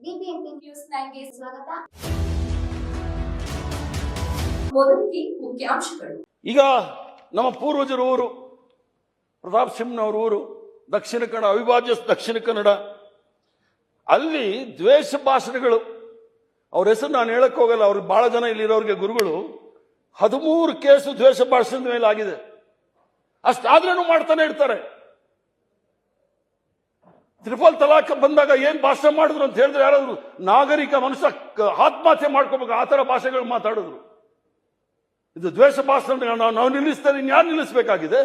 BBMP news 9ಗೆ ಸ್ವಾಗತ. ಮೊದಲಿಗೆ ಮುಖ್ಯಾಂಶಗಳು. ಈಗ ನಮ್ಮ ಪೂರ್ವಜರ ಊರು ಪ್ರತಾಪ್ ಸಿಂಹನವರ ಊರು ದಕ್ಷಿಣ ಕನ್ನಡ, ಅವಿಭಾಜ್ಯ ದಕ್ಷಿಣ ಕನ್ನಡ. ಅಲ್ಲಿ ದ್ವೇಷ ಭಾಷಣಗಳು, ಅವ್ರ ಹೆಸರು ನಾನು ಹೇಳಕ್ ಹೋಗಲ್ಲ, ಅವ್ರಿಗೆ ಬಹಳ ಜನ ಇಲ್ಲಿರೋರಿಗೆ ಗುರುಗಳು 13 ಕೇಸು ದ್ವೇಷ ಭಾಷಣದ ಮೇಲೆ ಆಗಿದೆ. ಅಷ್ಟಾದ್ರೂ ಮಾಡ್ತಾನೆ ಇರ್ತಾರೆ. ತ್ರಿಪಲ್ ತಲಾಖ್ ಬಂದಾಗ ಏನ್ ಭಾಷಣ ಮಾಡಿದ್ರು ಅಂತ ಹೇಳಿದ್ರೆ ಯಾರಾದ್ರು ನಾಗರಿಕ ಮನುಷ್ಯ ಆತ್ಮಹತ್ಯೆ ಮಾಡ್ಕೋಬೇಕು, ಆ ತರ ಭಾಷೆಗಳು ಮಾತಾಡಿದ್ರು. ಇದು ದ್ವೇಷ ಭಾಷಣ ನಾವು ನಿಲ್ಲಿಸ್ತೇನೆ, ಇನ್ಯಾರು ನಿಲ್ಲಿಸಬೇಕಾಗಿದೆ?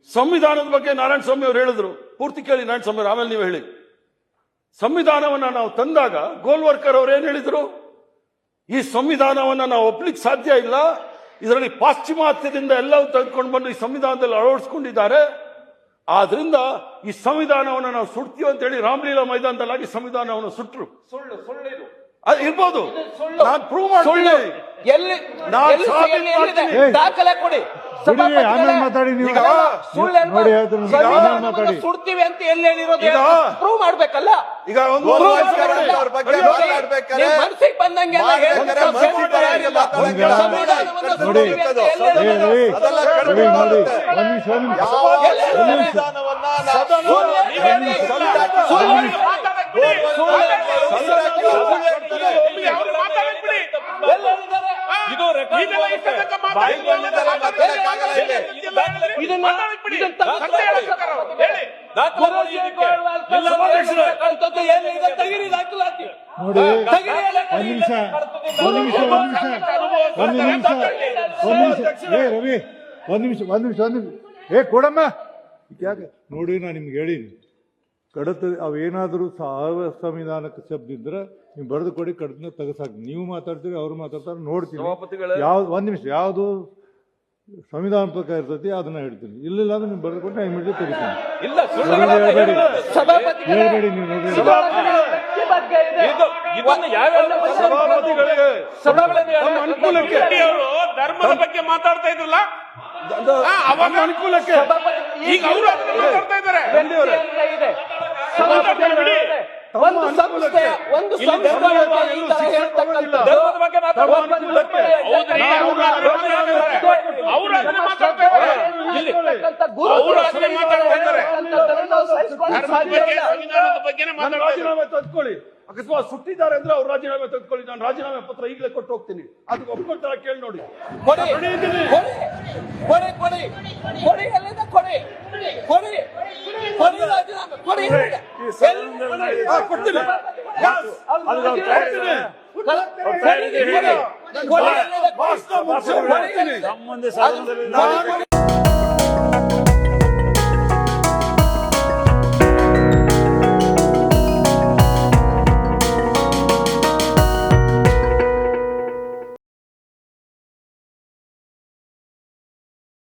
ಸಂವಿಧಾನದ ಬಗ್ಗೆ ನಾರಾಯಣ ಸ್ವಾಮಿ ಅವರು ಹೇಳಿದ್ರು, ಪೂರ್ತಿ ಕೇಳಿ ನಾರಾಯಣ ಸ್ವಾಮಿ ಅವರು, ಆಮೇಲೆ ನೀವು ಹೇಳಿ. ಸಂವಿಧಾನವನ್ನ ನಾವು ತಂದಾಗ ಗೋಲ್ವರ್ಕರ್ ಅವರು ಏನ್ ಹೇಳಿದ್ರು? ಈ ಸಂವಿಧಾನವನ್ನ ನಾವು ಒಪ್ಲಿಕ್ಕೆ ಸಾಧ್ಯ ಇಲ್ಲ, ಇದರಲ್ಲಿ ಪಾಶ್ಚಿಮಾತ್ಯದಿಂದ ಎಲ್ಲವೂ ತೆಗೆದುಕೊಂಡು ಬಂದು ಈ ಸಂವಿಧಾನದಲ್ಲಿ ಅಳವಡಿಸಿಕೊಂಡಿದ್ದಾರೆ, ಆದ್ರಿಂದ ಈ ಸಂವಿಧಾನವನ್ನು ನಾವು ಸುಡ್ತೀವಿ ಅಂತ ಹೇಳಿ ರಾಮಲೀಲಾ ಮೈದಾನದಲ್ಲಾಗಿ ಸಂವಿಧಾನವನ್ನು ಸುಟ್ರು. ಸುಳ್ಳು ಅದು ಇರ್ಬೋದು, ನಾನು ಪ್ರೂವ್ ಮಾಡ್ತೀನಿ, ದಾಖಲೆ ಕೊಡಿ. ಸುಡ್ತೀವಿ ಅಂತ ಎಲ್ಲಿ ಹೇಳಿರೋದು ಪ್ರೂವ್ ಮಾಡ್ಬೇಕಲ್ಲ. ಈಗ ಮನಸ್ಸಿಗೆ ಬಂದಂಗೆ ಕೊಡಮ್ಮ ನೋಡಿ, ನಾನು ನಿಮ್ಗೆ ಹೇಳೀನಿ, ಕಡತ ಅವೇನಾದರೂ ಸಂವಿಧಾನಕ್ಕೆ ಶಬ್ದ ಇದ್ರೆ ನೀವು ಬರೆದು ಕೊಡಿ, ಕಡತನ ತೆಗೆಸಾಕಿ. ನೀವು ಮಾತಾಡ್ತೀರಿ, ಅವ್ರು ಮಾತಾಡ್ತಾರೆ, ನೋಡ್ತೀನಿ. ಯಾವ್ದು ಒಂದ್ ನಿಮಿಷ ಯಾವ್ದು ಸಂವಿಧಾನ ಪ್ರಕಾರ ಇರ್ತೈತಿ ಅದನ್ನ ಹೇಳ್ತೀನಿ. ಇಲ್ಲ ಅಂದ್ರೆ ನೀವು ಬರೆದು ಕೊಟ್ಟು ಇಮಿಡಿಯೇಟ್ ತೆಗಿತೀನಿ. ಹೇಳ್ಬೇಡಿ ನೀವು ನೋಡಿ. ಧರ್ಮದ ಬಗ್ಗೆ ಮಾತಾಡ್ತಾ ಇದ್ರಲ್ಲ, ಅನುಕೂಲಕ್ಕೆ ಈಗ ಅವರು ಮಾತಾಡ್ತಾ ಇದ್ದಾರೆ. ಒಂದು ಸಂಸ್ಥೆ ರಾಜೀನಾಮೆ ತೆಗೆದುಕೊಳ್ಳಿ. ಅಕಸ್ಮಾತ್ ಸುಟ್ಟಿದ್ದಾರೆ ಅಂದ್ರೆ ಅವ್ರು ರಾಜೀನಾಮೆ ತೆಗೆದುಕೊಳ್ಳಿ, ನಾನು ರಾಜೀನಾಮೆ ಪತ್ರ ಈಗಲೇ ಕೊಟ್ಟು ಹೋಗ್ತೀನಿ. ಅದಕ್ಕೆ ಒಪ್ಕೊಳ್ತಾರ ಕೇಳಿ ನೋಡಿ. ಕೊಡ್ತೀನಿ.